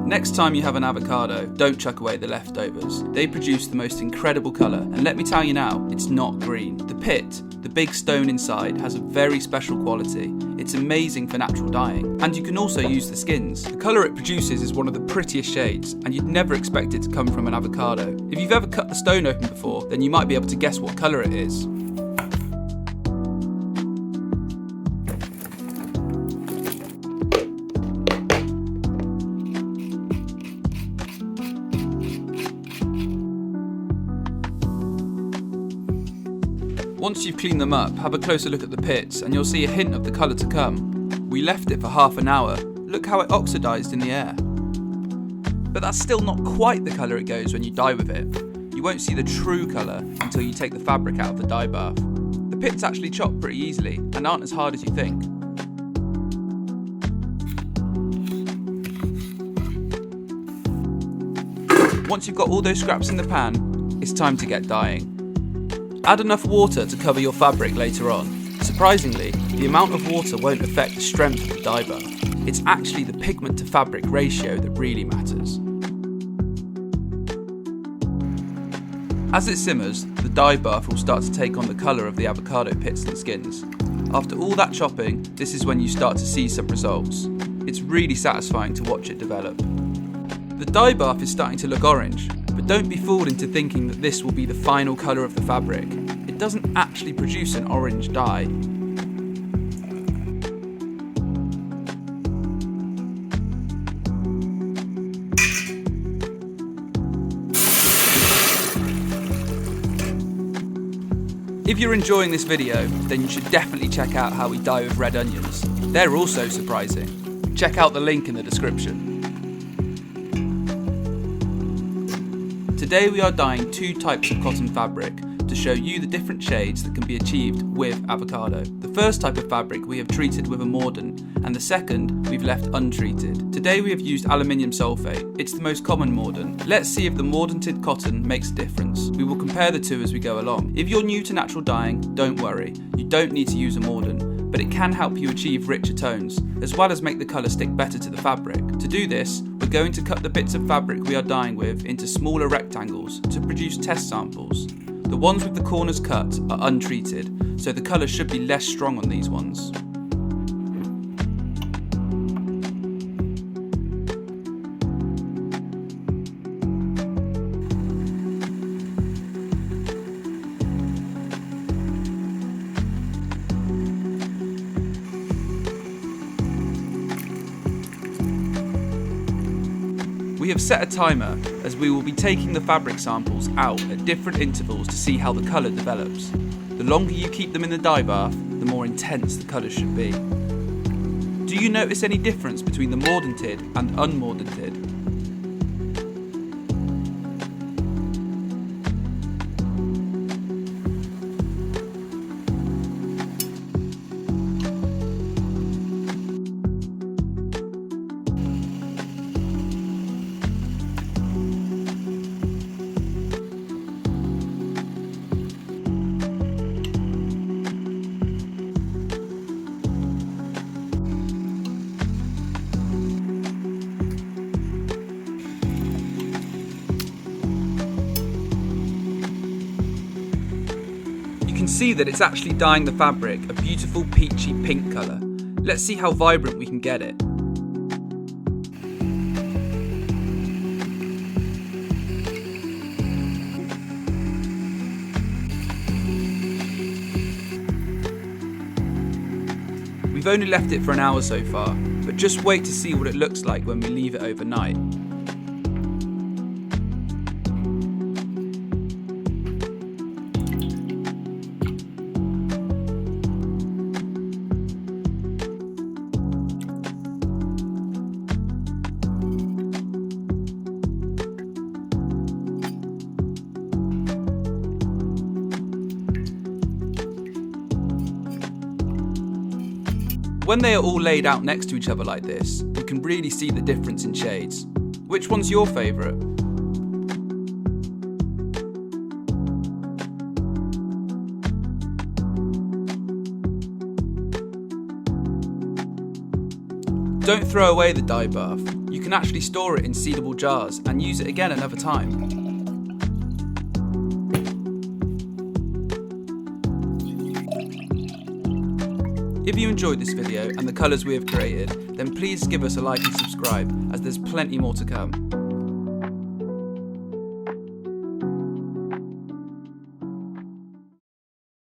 Next time you have an avocado, don't chuck away the leftovers. They produce the most incredible colour, and let me tell you now, it's not green. The pit, the big stone inside, has a very special quality. It's amazing for natural dyeing, and you can also use the skins. The colour it produces is one of the prettiest shades, and you'd never expect it to come from an avocado. If you've ever cut the stone open before, then you might be able to guess what colour it is. Once you've cleaned them up, have a closer look at the pits and you'll see a hint of the colour to come. We left it for half an hour. Look how it oxidised in the air. But that's still not quite the colour it goes when you dye with it. You won't see the true colour until you take the fabric out of the dye bath. The pits actually chop pretty easily and aren't as hard as you think. Once you've got all those scraps in the pan, it's time to get dyeing. Add enough water to cover your fabric later on. Surprisingly, the amount of water won't affect the strength of the dye bath. It's actually the pigment to fabric ratio that really matters. As it simmers, the dye bath will start to take on the colour of the avocado pits and skins. After all that chopping, this is when you start to see some results. It's really satisfying to watch it develop. The dye bath is starting to look orange, but don't be fooled into thinking that this will be the final colour of the fabric. It doesn't actually produce an orange dye. If you're enjoying this video, then you should definitely check out how we dye with red onions. They're also surprising. Check out the link in the description. Today we are dyeing 2 types of cotton fabric to show you the different shades that can be achieved with avocado. The first type of fabric we have treated with a mordant, and the second we've left untreated. Today we have used aluminium sulfate. It's the most common mordant. Let's see if the mordanted cotton makes a difference. We will compare the two as we go along. If you're new to natural dyeing, don't worry. You don't need to use a mordant, but it can help you achieve richer tones, as well as make the colour stick better to the fabric. To do this, we're going to cut the bits of fabric we are dyeing with into smaller rectangles to produce test samples. The ones with the corners cut are untreated, so the colour should be less strong on these ones. We have set a timer as we will be taking the fabric samples out at different intervals to see how the colour develops. The longer you keep them in the dye bath, the more intense the colour should be. Do you notice any difference between the mordanted and unmordanted? You can see that it's actually dyeing the fabric a beautiful peachy pink colour. Let's see how vibrant we can get it. We've only left it for an hour so far, but just wait to see what it looks like when we leave it overnight. When they are all laid out next to each other like this, you can really see the difference in shades. Which one's your favourite? Don't throw away the dye bath. You can can actually store it in sealable jars and use it again another time. If you enjoyed this video and the colours we have created, then please give us a like and subscribe, as there's plenty more to come.